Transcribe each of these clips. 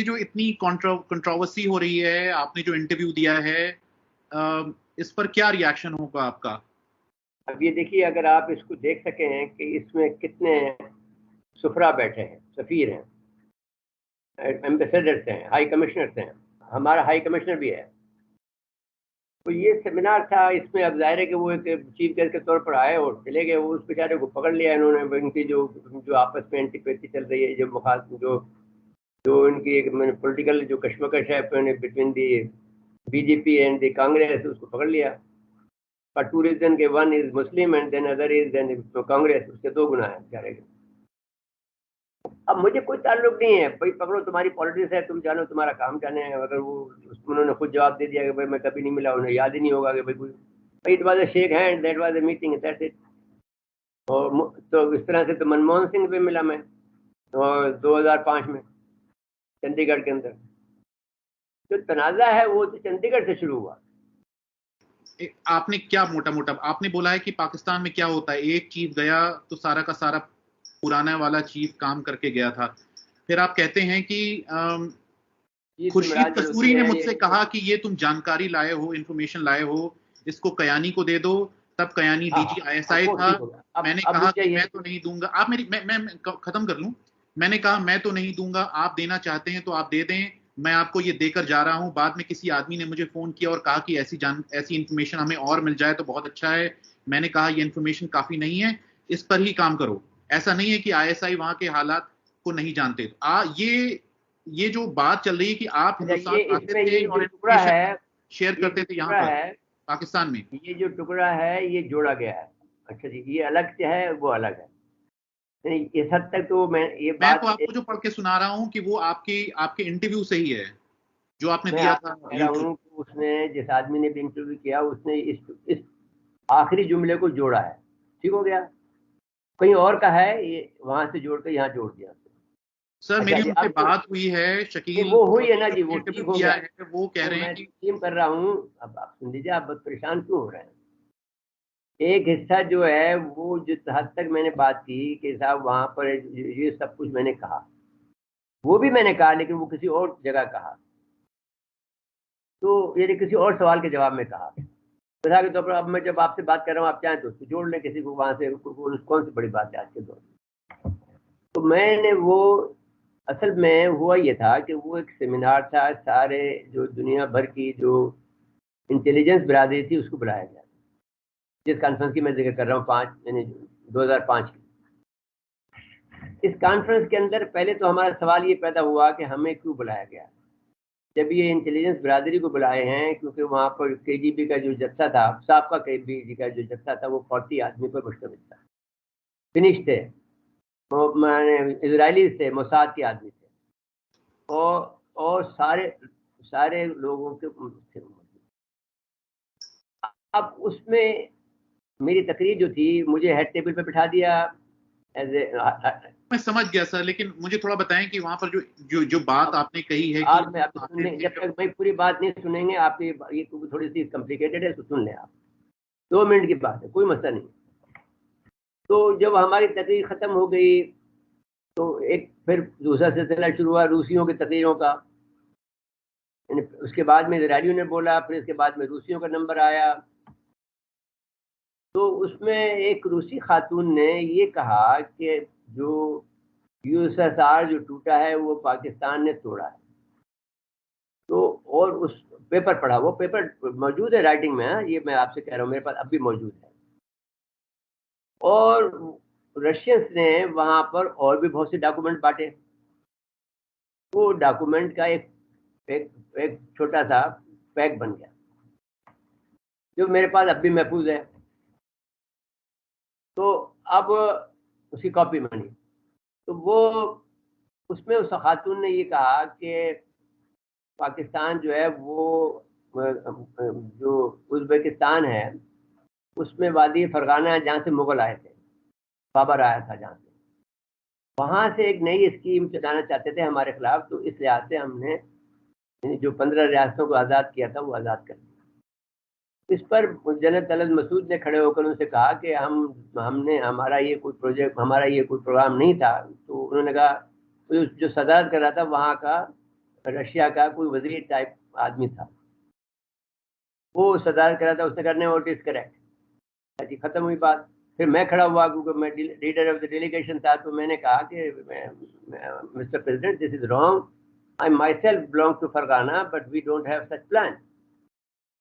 जो इतनी कंट्रोवर्सी हो रही है, आपने जो इंटरव्यू दिया है, इस पर क्या रिएक्शन होगा आपका? अब ये देखिए, अगर आप इसको देख सके हैं कि इसमें कितने सुफरा बैठे हैं, सफीर हैं, एम्बेसडर्स हैं, हाई कमिश्नर्स हैं, हमारा हाई कमिश्नर भी है। तो ये सेमिनार था, इसमें अब जाहिर है कि वो एक चीफ गेस्ट के तौर पर आए और चले गए। वो उस बेचारे को पकड़ लिया इन्होंने, इनकी जो जो आपस में एंटीपैथी चल रही है, जो जो इनकी एक पॉलिटिकल जो कश्मकश है between the BJP and the Congress, उसको पकड़ लिया। पर टू रीजन के, one is Muslim and then other is then Congress, उसके दो गुना है बेचारे के। अब मुझे कोई ताल्लुक नहीं है भाई, पकड़ो, तुम्हारी पॉलिटिक्स है, तुम जानो, तुम्हारा काम जाने। अगर वो उन्होंने खुद जवाब दे दिया कि भाई मैं कभी नहीं मिला, उन्हें याद ही नहीं होगा कि भाई it was a shake hand, that was a meeting, that's it. और तो इस तरह से तो मनमोहन सिंह भी मिला मैं, और 2005 में चंडीगढ़ के अंदर। जो तनाजा है वो तो चंडीगढ़ से शुरू हुआ। आपने क्या मोटा मोटा आपने बोला है कि पाकिस्तान में क्या होता है, एक चीफ गया तो सारा का सारा पुराना वाला चीफ काम करके गया था। फिर आप कहते हैं कि खुर्शीद कसूरी ने मुझसे कहा कि ये तुम जानकारी लाए हो, इंफॉर्मेशन लाए हो, इसको कयानी को दे दो। तब कयानी डीजी ISI था। मैंने कहा कि मैं तो नहीं दूंगा। आप मेरी मैं खत्म कर लूं। मैंने कहा मैं तो नहीं दूंगा, आप देना चाहते हैं तो आप दे दें, मैं आपको ये देकर जा रहा हूं। बाद में किसी आदमी ने मुझे फोन किया और कहा कि ऐसी इंफॉर्मेशन हमें और मिल जाए तो बहुत अच्छा है। मैंने कहा ये इंफॉर्मेशन काफी नहीं है, इस पर ही काम करो। ऐसा नहीं है कि ISI वहां के हालात को नहीं जानते। ये जो बात चल रही है कि आप हिंदुस्तान आते थे और इंफॉर्मेशन शेयर करते थे यहाँ पर पाकिस्तान में, ये जो टुकड़ा है ये जोड़ा गया है। अच्छा जी, ये अलग से है, वो अलग है। नहीं, इस हद तक तो मैं तो आपको जो पढ़ के सुना रहा हूँ कि वो आपके इंटरव्यू से ही है जो आपने मैं दिया था कह रहा हूँ कि उसने, जिस आदमी ने भी इंटरव्यू किया, उसने इस आखिरी जुमले को जोड़ा है। ठीक हो गया, कहीं और का है, ये वहां से जोड़ के यहाँ जोड़ दिया। सर मेरी उनसे बात हुई है, शकील वो हुई है ना जी, वो इंटरव्यू ठीक हो किया गया। है, वो कह रहे हैं कि टीम कर रहा हूँ। अब आप सुन लीजिए, आप बहुत परेशान क्यों हो रहे हैं। एक हिस्सा जो है वो, जिस हद तक मैंने बात की कि साहब वहां पर ये सब कुछ मैंने कहा, वो भी मैंने कहा, लेकिन वो किसी और जगह कहा। तो ये किसी और सवाल के जवाब में कहा। मिसाल के तौर पर अब मैं जब आपसे बात कर रहा हूँ, आप चाहें तो उसको जोड़ लें किसी को वहां से, कौन सी बड़ी बात है आज के दौर में। तो मैंने वो, असल में हुआ ये था कि वो एक सेमिनार था, सारे जो दुनिया भर की जो इंटेलिजेंस बिरादरी थी उसको बुलाया गया, जिस कॉन्फ्रेंस की मैं जिक्र कर रहा हूँ, 2005 की। इस कॉन्फ्रेंस के अंदर पहले तो हमारा सवाल ये पैदा हुआ कि हमें क्यों बुलाया गया। जब ये इंटेलिजेंस बिरादरी को बुलाए हैं, क्योंकि वहां पर KGB का जो जत्था था, साबका KGB का जो जत्था था, वो 40 आदमी पर मुश्तमिल था। फिनिश थे, इजरायली थे, मोसाद के आदमी थे, और सारे सारे लोगों के थे। अब उसमें मेरी तकरीर जो थी, मुझे हेड टेबल पे बिठा दिया एज ए। मैं समझ गया सर, लेकिन मुझे थोड़ा बताएं कि वहां पर जो बात आपने कही है आप कि आप सुनने, जब तक भाई पूरी बात नहीं सुनेंगे, आप ये थोड़ी सी कॉम्प्लिकेटेड है, तो सुन लें आप। 2 मिनट की बात है, कोई मसला नहीं। तो जब हमारी तकरीर खत्म हो गई, तो एक फिर दूसरा सिलसिला शुरू हुआ रूसियों की तकरीरों का। उसके बाद में इजरायलियों ने बोला, फिर इसके बाद में रूसियों का नंबर आया। तो उसमें एक रूसी खातून ने ये कहा कि जो USSR जो टूटा है वो पाकिस्तान ने तोड़ा है। तो और उस पेपर पढ़ा, वो पेपर मौजूद है राइटिंग में, है ये मैं आपसे कह रहा हूँ, मेरे पास अब भी मौजूद है। और रशियंस ने वहां पर और भी बहुत से डॉक्यूमेंट बांटे। वो डॉक्यूमेंट का एक छोटा सा पैक बन गया, जो मेरे पास अब भी महफूज है। तो अब उसकी कॉपी बनी, तो वो, उसमें उस खातून ने ये कहा कि पाकिस्तान जो है वो, जो उज़्बेकिस्तान है, उसमें वादी फरगाना है जहाँ से मुगल आए थे, बाबर आया था जहाँ से, वहाँ से एक नई स्कीम चलाना चाहते थे हमारे खिलाफ। तो इस लिहाज से हमने जो 15 रियासतों को आज़ाद किया था वो आज़ाद कर दिया। इस पर जनरल तलत मसूद ने खड़े होकर उनसे कहा कि हमने हमारा ये कोई प्रोजेक्ट, हमारा ये कोई प्रोग्राम नहीं था। तो उन्होंने कहा, जो सदारत कर रहा था वहाँ का रशिया का कोई वजीर टाइप आदमी था, वो सदारत कर रहा था, उसने करने वोट इज करेक्ट जी, खत्म हुई बात। फिर मैं खड़ा हुआ क्योंकि मैं लीडर ऑफ द डेलीगेशन था, तो मैंने कहा कि mister president this is wrong, I myself belong to Fergana but we don't have such plan.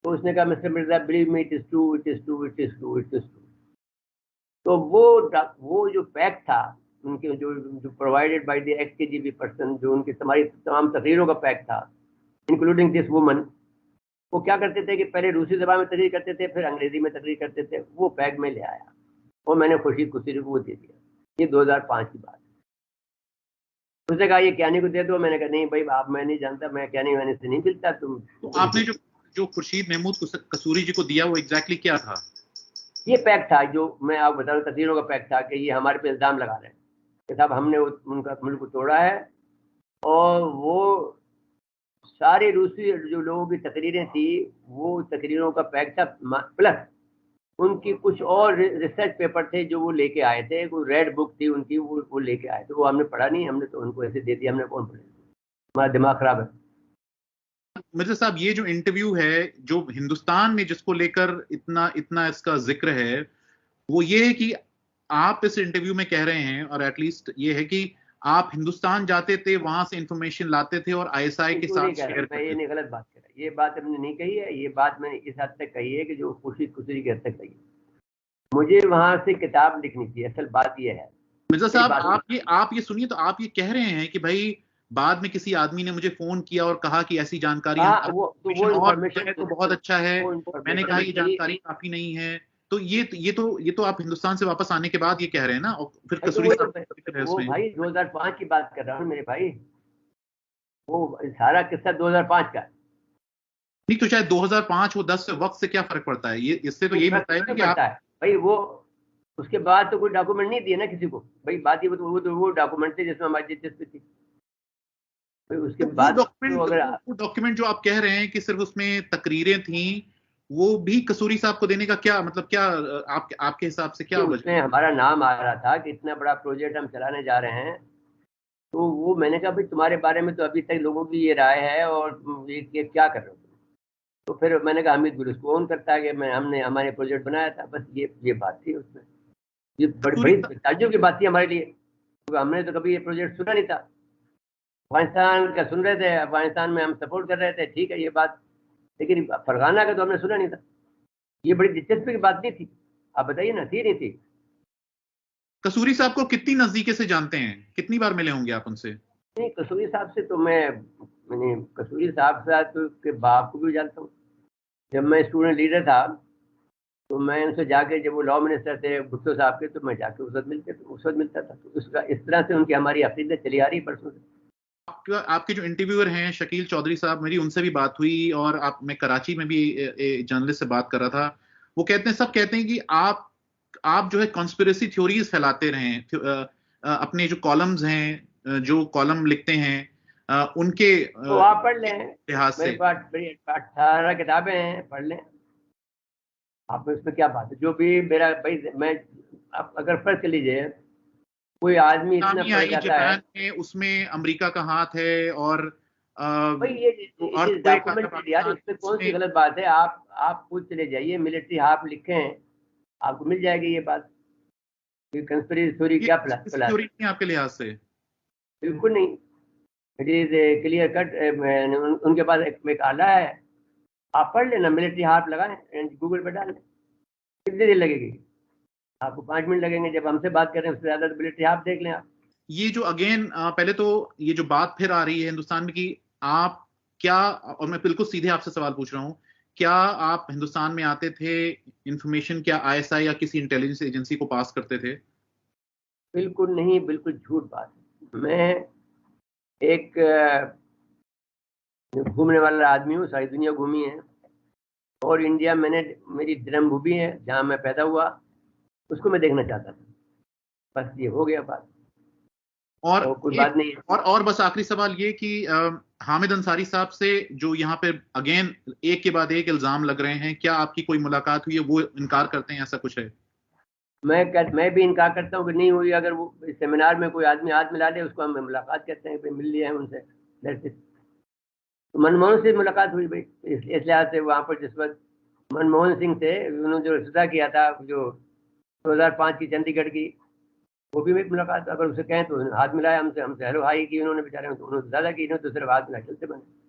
तो उसने कहा mister Mirza believe me it is true, it is true, it is true, it is true. तो वो जो pack था उनके, जो provided by the ex KGB person, जो उनकी तमाम तकरीरों का पैक था, इंक्लूडिंग दिस वुमन, वो क्या करते थे कि पहले रूसी ज़बान में तकरीर करते थे, फिर अंग्रेजी में तकरीर करते थे, वो पैक में ले आया और मैंने खुर्शीद कुसरी को वो दे दिया। ये 2005 की बात है। उसने कहा ये क्यानी को दे दो, मैंने कहा नहीं भाई आप, मैं नहीं जानता, मैं क्यानी वानी से नहीं मिलता। तो आपने जो खुर्शीद महमूद कसूरी जी को दिया वो एग्जैक्टली क्या था? ये पैक था जो मैं आपको बता रहा हूँ, तकरीरों का पैक था कि ये हमारे पे इल्ज़ाम लगा रहे हैं कि साहब हमने उनका मुल्क को तोड़ा है, और वो सारे रूसी जो लोगों की तकरीरें थी, वो तकरीरों का पैक था, प्लस उनकी कुछ और रिसर्च पेपर थे जो वो लेके आए थे, कोई रेड बुक थी उनकी, वो लेके आए थे। वो हमने पढ़ा नहीं, हमने तो उनको ऐसे दे दिया, हमने कौन पढ़े, हमारा दिमाग खराब है। मिर्जा साहब, ये जो इंटरव्यू है जो हिंदुस्तान में जिसको लेकर इतना इतना इसका जिक्र है, वो ये है कि आप इस इंटरव्यू में कह रहे हैं, और एटलीस्ट ये है कि आप हिंदुस्तान जाते थे, वहां से इंफॉर्मेशन लाते थे और आईएसआई के साथ शेयर करते थे। ये नहीं, गलत बात कर रहा है, ये बात हमने नहीं कही है। ये बात मैंने इस हद तक कही है कि जो खुर्शीद कुसरी की हद तक कही है, मुझे वहां से किताब लिखनी थी, असल बात ये है। मिर्जा साहब, आप ये सुनिए, तो आप ये कह रहे हैं कि भाई बाद में किसी आदमी ने मुझे फोन किया और कहा कि ऐसी जानकारी वो इंफॉर्मेशन तो बहुत अच्छा है, मैंने कहा ये जानकारी काफी नहीं है। तो ये तो आप हिंदुस्तान से वापस आने के बाद ये कह रहे हैं ना, और फिर कसूरी साहब वो भाई 2005 की बात कर रहा हूँ मेरे भाई, वो सारा किस्सा 2005 का। नहीं तो शायद 2005 हो 10 से वक्त से क्या फर्क पड़ता है? ये इससे तो यही बताया कि आप भाई वो उसके बाद तो कोई डॉक्यूमेंट नहीं दिए ना किसी को भाई। बात ये वो डॉक्यूमेंट थे जिसमें हमारी दिलचस्पी थी भाई। उसके बाद डॉक्यूमेंट जो आप कह रहे हैं कि सिर्फ उसमें तकरीरें थी, वो भी कसूरी साहब को देने का क्या मतलब, क्या आपके हिसाब से क्या उसमें हमारा नाम आ रहा था कि इतना बड़ा प्रोजेक्ट हम चलाने जा रहे हैं। तो वो मैंने कहा भाई तुम्हारे बारे में तो अभी तक लोगों की ये राय है, और ये क्या कर रहे हो। तो फिर मैंने कहा हामिद गुल उसको ऑन करता है कि हमने हमारे प्रोजेक्ट बनाया था, बस ये बात थी उसमें। ये बड़ी बड़ी ताज्जुब की बात थी हमारे लिए, क्योंकि हमने तो कभी ये प्रोजेक्ट सुना नहीं था। अफगानिस्तान का सुन रहे थे, अफगानिस्तान में हम सपोर्ट कर रहे थे, ठीक है ये बात, लेकिन फरगाना का तो हमने सुना नहीं था। ये बड़ी दिलचस्पी की बात नहीं थी, आप बताइए ना, थी नहीं थी। कसूरी साहब को कितनी नजदीके से जानते हैं, कितनी बार मिले होंगे आप उनसे? नहीं, कसूरी साहब से तो मैंने कसूरी साहब के बाप को भी जानता हूँ। जब मैं स्टूडेंट लीडर था तो मैं उनसे जाके, जब वो लॉ मिनिस्टर थे भुट्टो साहब के, तो मैं जाके उस वक्त मिलता था। तो उसका इस तरह से उनकी हमारी अकीदत चली आ रही परसों से। आपके जो इंटरव्यूअर हैं शकील चौधरी साहब, मेरी उनसे भी बात हुई, और मैं कराची में भी जर्नलिस्ट से बात कर रहा था। वो कहते हैं, सब कहते हैं कि आप जो है कॉन्स्पिरेसी थ्योरीज फैलाते रहे हैं, अपने जो कॉलम्स हैं, जो कॉलम लिखते हैं, उनके तो आप पढ़ लें, लिहाज से। मेरे पास 18 किताबें हैं, पढ़ लें आप। इसमें क्या बात है, जो भी मेरा भाई, मैं आप अगर फर्ज कर लीजिए कोई आदमी इतना पढ़ जाता है में, उसमें अमेरिका का हाथ है, और भाई ये डॉक्यूमेंटेड यार, इसमें कौन सी गलत बात है। आप खुद चले जाइए, मिलिट्री हाफ लिखे हैं, आपको मिल जाएगी ये बात। कंस्पिरेसी थ्योरी क्या नहीं आपके लिहाज से? बिल्कुल नहीं, इट इज क्लियर कट। उनके पास एक आला है, आप पढ़ लेना, मिलिट्री हाफ लगाएं, गूगल पे डालें, कितनी देर लगेगी आपको? 5 मिनट लगेंगे। जब हमसे बात कर रहे हैं उससे ज्यादा, तो मिलिट्री हाफ देख लें आप। ये जो अगेन पहले तो ये जो बात फिर आ रही है हिंदुस्तान में कि आप क्या, और मैं बिल्कुल सीधे आपसे सवाल पूछ रहा हूं, क्या आप हिंदुस्तान में आते थे, इंफॉर्मेशन क्या आईएसआई या किसी इंटेलिजेंस एजेंसी को पास करते थे? बिल्कुल नहीं, बिल्कुल झूठ बात है। मैं एक घूमने वाला आदमी हूँ, सारी दुनिया घूमी है, और इंडिया मेरी जन्मभूमि है, जहाँ मैं पैदा हुआ, उसको मैं देखना चाहता था। बस ये हो गया बात, और कोई बात नहीं है। और बस आखिरी सवाल ये कि हामिद अंसारी साहब से जो यहाँ पे अगेन एक के बाद एक इल्जाम लग रहे हैं, क्या आपकी कोई मुलाकात हुई है? वो इनकार करते हैं, ऐसा कुछ है? मैं भी इनकार करता हूँ कि नहीं हुई। अगर वो सेमिनार में कोई आदमी हाथ मिला ले, उसको हम मुलाकात कहते हैं, मिल लिए हैं उनसे। तो मनमोहन से मुलाकात हुई भाई, इस लिहाज से वहाँ पर जिस वक्त मनमोहन सिंह से उन्होंने जो रिश्ता किया था, जो 2005 की चंडीगढ़ की, वो भी एक मुलाकात अगर उसे कहें तो हाथ मिलाया हमसे, हेलो हाई की उन्होंने, बेचारे उन्होंने ज्यादा की, इन्होंने तो सिर्फ हाथ मिला, चलते बने।